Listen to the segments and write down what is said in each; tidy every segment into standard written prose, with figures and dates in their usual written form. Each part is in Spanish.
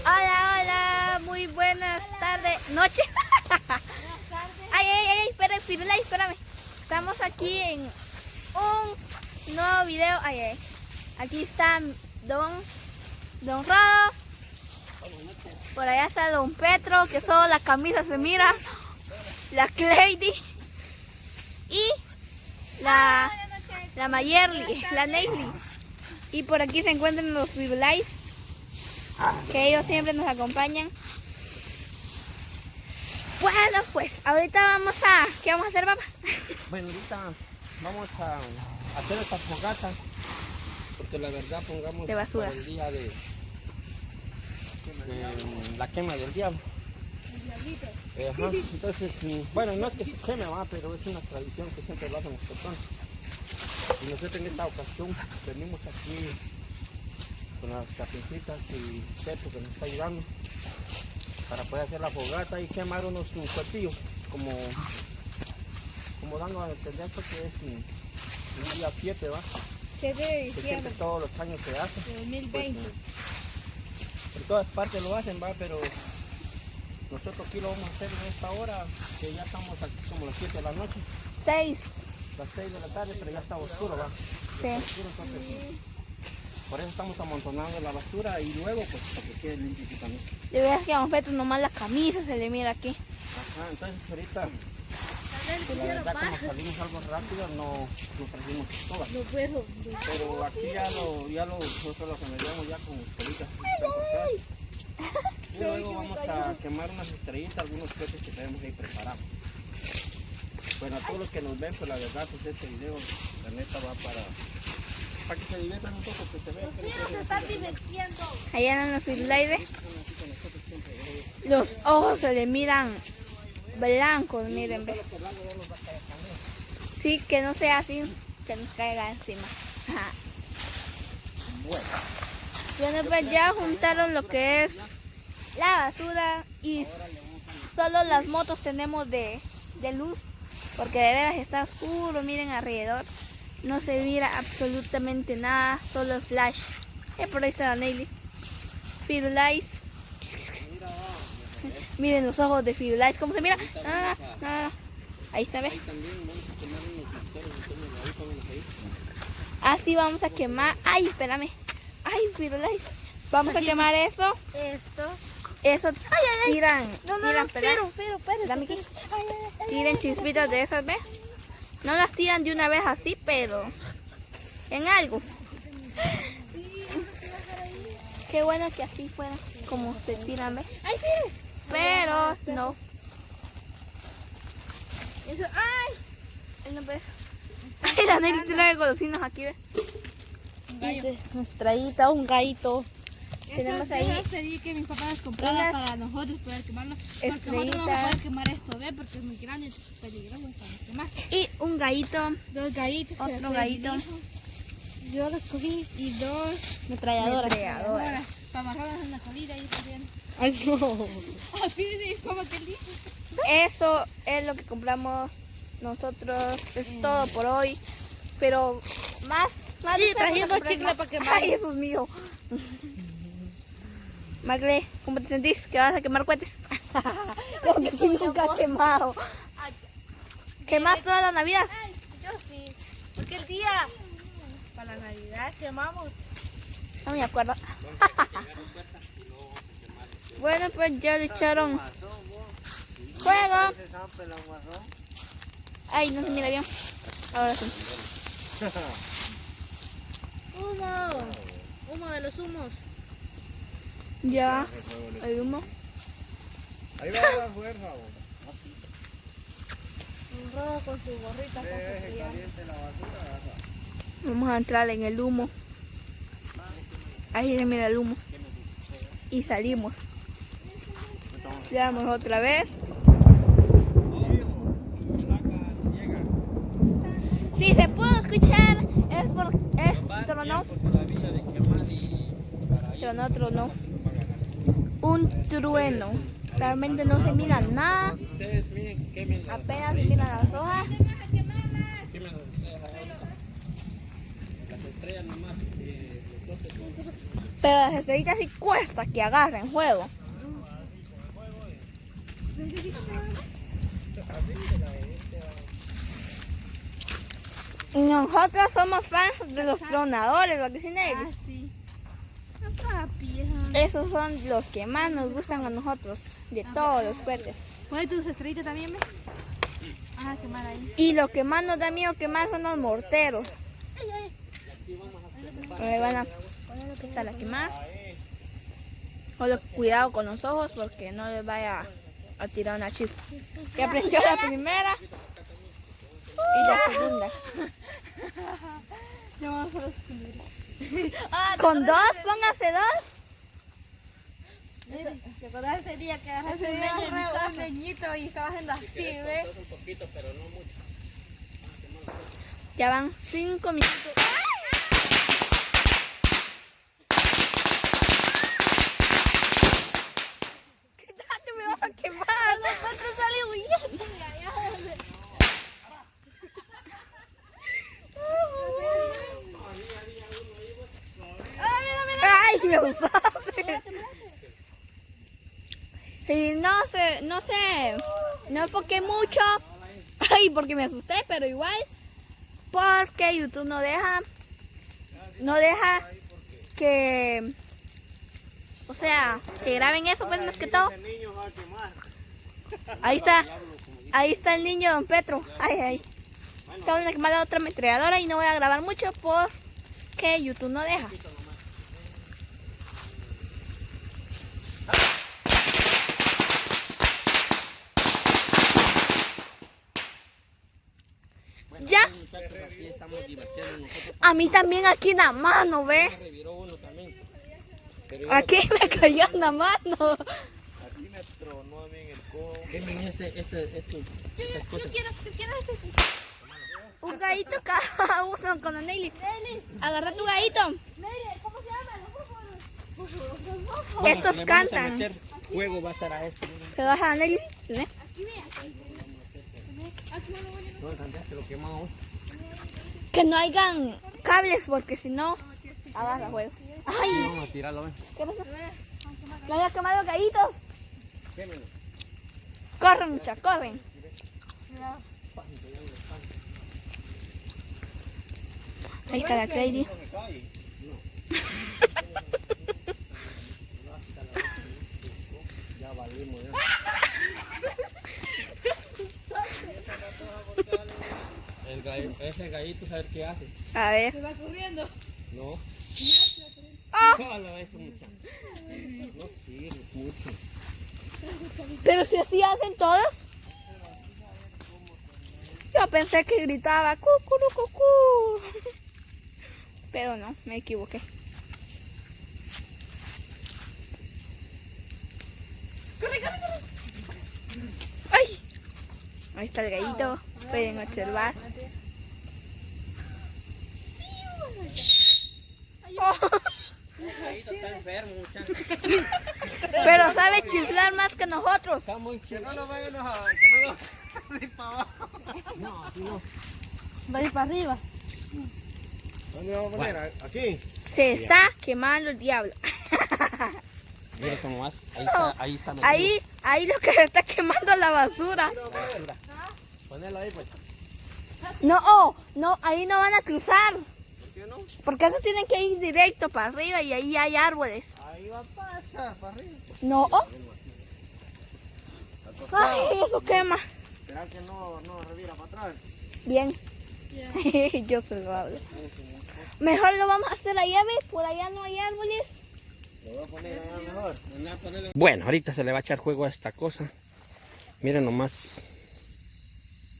Hola, hola, muy buenas tardes, noches. Ay, espera, Firulais, espérame. Estamos aquí en un nuevo video. Aquí está Don Rodo. Por allá está Don Petro, que solo la camisa se mira. La Cleidy. Y la Mayerly, la Neily. Y por aquí se encuentran los Firulais, que ellos siempre nos acompañan. Bueno, pues ahorita ¿qué vamos a hacer, papá? Bueno, ahorita vamos a hacer esta fogata, porque la verdad pongamos de basura para el día de la quema del diablo. Entonces, bueno, no es que se queme, pero es una tradición que siempre lo hacen las personas. Y nosotros en esta ocasión venimos aquí con las capincitas y Peto que nos está ayudando para poder hacer la fogata y quemar unos cuartillos, como dando a entender que es un día 7, ¿va? 7 de Que diciembre siempre todos los años se hace. de 2020. Pues, en todas partes lo hacen, ¿va? Pero nosotros aquí lo vamos a hacer en esta hora, que ya estamos aquí como las 7 de la noche. 6. Las 6 de la tarde, pero ya está oscuro, ¿va? Sí. Está oscuro, entonces, por eso estamos amontonando la basura y luego pues para que quede limpio también. De verdad que a Don Petro nomás la camisa se le mira aquí. Ajá, entonces ahorita, pues, la verdad como salimos algo rápido, no trajimos todo. No puedo. Pero aquí nosotros lo remediamos ya con colitas. Y luego vamos a quemar unas estrellitas, algunos cohetes que tenemos ahí preparados. Bueno, a todos los que nos ven, pues la verdad, pues este video, la neta va para que se diviertan un poco, que se vean. Los niños se están divirtiendo. Allá andan los Firulais. Los ojos se le miran blancos, miren, ve. Sí, que no sea así, que nos caiga encima. Bueno, pues ya juntaron lo que es la basura y solo las motos tenemos de luz, porque de veras está oscuro, miren alrededor, no se mira absolutamente nada, solo flash. Por ahí está la Neily. Firulais. Miren los ojos de Firulais, cómo se mira. Ahí está, ve. Así vamos a quemar. Ay, espérame. Ay, Firulais. Vamos a quemar eso. Eso tiran. Dame aquí. Tiren chispitas de esas, ¿ves? No las tiran de una vez así, pero en algo. Qué bueno que así fuera como se tiran, ¿ves? Pero no. Eso, ay, no ves. Ay, la Nelly trae golosinas aquí, ¿ves? Una estrellita, un gallito. Tenemos ahí. Pedí que mis papás compraran para nosotros poder quemarlo. Porque nosotros no vamos a poder quemar esto, ¿ves? Porque es muy grande, es peligroso para quemar. Y un gallito. 2 gallitos. Otro gallito. Yo los cogí y 2 Metralladoras. para amarrarlas en la salida y también. Ay, no. Así es como que listo. Eso es lo que compramos nosotros. Es todo por hoy. Pero más Sí, trajimos chicle para quemar. Ay, eso es mío. Magle, ¿cómo te sentís? ¿Que vas a quemar cohetes? Porque aquí nunca he quemado. ¿Quemás toda la Navidad? Ay, yo sí. Porque el día para la Navidad quemamos. No me acuerdo. Bueno, pues ya le echaron fuego. Ay, no se mira bien. Ahora sí. Humo de los humos. Ya, el humo. Ahí va a dar fuerza. Un rojo con su gorrita. Vamos a entrar en el humo. Ahí se mira el humo. Y salimos. Veamos otra vez. Si se pudo escuchar es por tronó. Tronó. Un trueno. Realmente no se mira nada. Apenas se miran las hojas. Las estrellas nomás. Pero las estrellitas sí cuesta que agarren juego. Y nosotros somos fans de los tronadores, ¿verdad que sí, Nelly? sí. Papi, Esos son los que más nos gustan a nosotros, de todos los cohetes. ¿Puedes tus estrellitas también, ve? Ajá, quemar ahí. Y lo que más nos da miedo quemar son los morteros. Me van a empezar a quemar. Solo cuidado con los ojos porque no les vaya a tirar una chispa. Ya prendió la primera y la segunda. Ya vamos a los escondidos. Con dos, póngase dos. ¿Te acordás ese día que agarraste un leñito y estabas haciendo así, ve? Un poquito, pero no mucho. Ya van 5 minutos. ¿Qué tal? Te me vas a quemar. Nosotros salimos huyendo. Ay, me usaste. Y no enfoqué mucho. Ay, porque me asusté, pero igual. Porque YouTube no deja que, o sea, que graben eso, pues más que todo. Ahí está el niño Don Petro. Ay. Acaban de quemar otra ametralladora y no voy a grabar mucho porque YouTube no deja. Ya. Así estamos divirtiendo nosotros. A mí también aquí en la mano, ¿ve? Reviró uno también. Aquí me cayó en la mano. Aquí me tronó a mí en el codo. ¿Qué me estas cosas? Un gallito cada uno con la Nelly. Agarra tu gallito. ¿Cómo se llama? Bueno, Estos le vamos a cantan. meter Juego va a estar a este. ¿Te vas a la Nelly? ¿Sí? No alcanzaste lo quemado. Que no hayan cables porque si no, agarra juego. Ay, Vamos a tirarlo, ven. ¿qué pasó? ¿Le haya quemado gallitos? Quémelo. Corren, muchachos, corren. Ahí está la Clady. Ya valimos ya. Ese gallito, ¿sabes qué hace? A ver. Se va corriendo. No. ¡Ah! Hola, eso mucha. No sirve mucho. Pero si así hacen todos. Yo pensé que gritaba cucurucucú. Pero no, me equivoqué. ¡Ay! Ahí está el gallito. Pueden observar. Oh, El gallito está enfermo, muchacho. pero sabe chiflar más que nosotros. Está muy chido. No lo vayan a que no lo de para abajo. No, así no. Va a ir para arriba. ¿Dónde vamos a poner? Aquí. Se está quemando el diablo. Mira cómo vas. Ahí está metido. Ahí lo que se está quemando es la basura. Basura. Ponelo ahí, pues. No, no, ahí no van a cruzar. ¿Por qué no? Porque eso tienen que ir directo para arriba y ahí hay árboles. Ahí va a pasar para arriba. No. Ay, eso quema. ¿Será que no revira para atrás? Bien. Yo se lo hablo. Mejor lo vamos a hacer allá, ¿ves? Por allá no hay árboles. Lo voy a poner allá mejor. Bueno, ahorita se le va a echar juego a esta cosa. Miren nomás.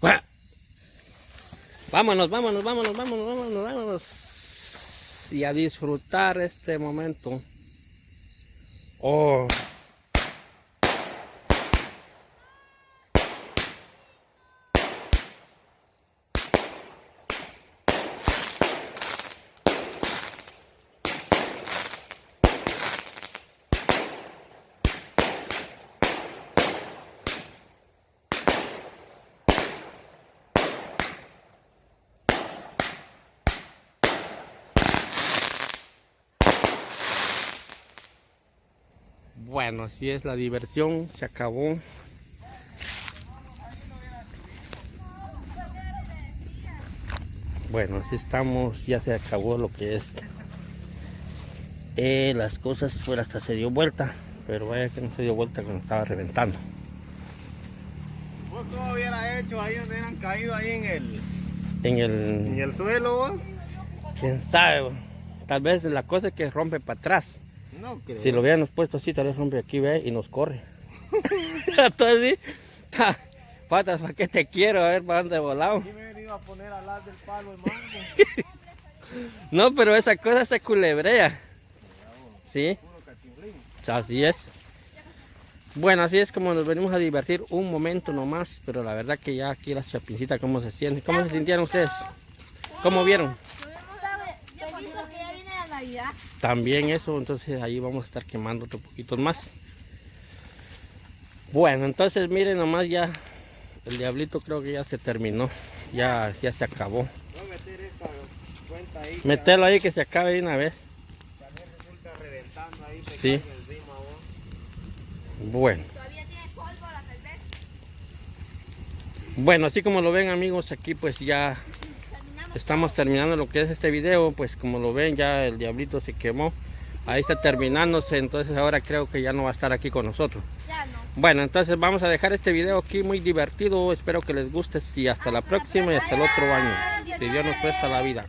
¡Ah! Vámonos. Y a disfrutar este momento. Oh. Bueno, así es la diversión, se acabó. Bueno, así estamos, ya se acabó lo que es las cosas, fuera hasta se dio vuelta, pero vaya que no se dio vuelta cuando estaba reventando. ¿Vos cómo hubieras hecho ahí donde eran caído ahí En en el suelo, vos? quién sabe, bo. Tal vez la cosa es que rompe para atrás. No creo. Si lo hubiéramos puesto así, tal vez rompe aquí, ve, y nos corre. Entonces, patas, ¿para qué te quiero? A ver, ¿para dónde volamos? Aquí me he venido a poner al lado del palo de mango. No, pero esa cosa se culebrea. ¿Sí? Puro cachimblín. Así es. Bueno, así es como nos venimos a divertir un momento nomás, pero la verdad que ya aquí las chapincitas, ¿cómo se sienten? ¿Cómo se sintieron ustedes? ¿Cómo vieron? Feliz porque ya viene la Navidad. También eso, entonces ahí vamos a estar quemando otro poquito más. Bueno, entonces miren nomás ya, el diablito creo que ya se terminó, ya se acabó. Voy a meter esta cuenta ahí. Mételo ahí que se acabe de una vez. También resulta reventando ahí. Te Sí. cae encima, vos. Bueno. Todavía tiene polvo la cerveza. Bueno, así como lo ven amigos, aquí pues ya Terminamos. estamos terminando lo que es este video. Pues como lo ven ya el diablito se quemó. Ahí está terminándose, entonces ahora creo que ya no va a estar aquí con nosotros. Ya no. Bueno, entonces vamos a dejar este video aquí muy divertido. Espero que les guste y hasta la próxima y hasta el otro año. Si Dios nos presta la vida.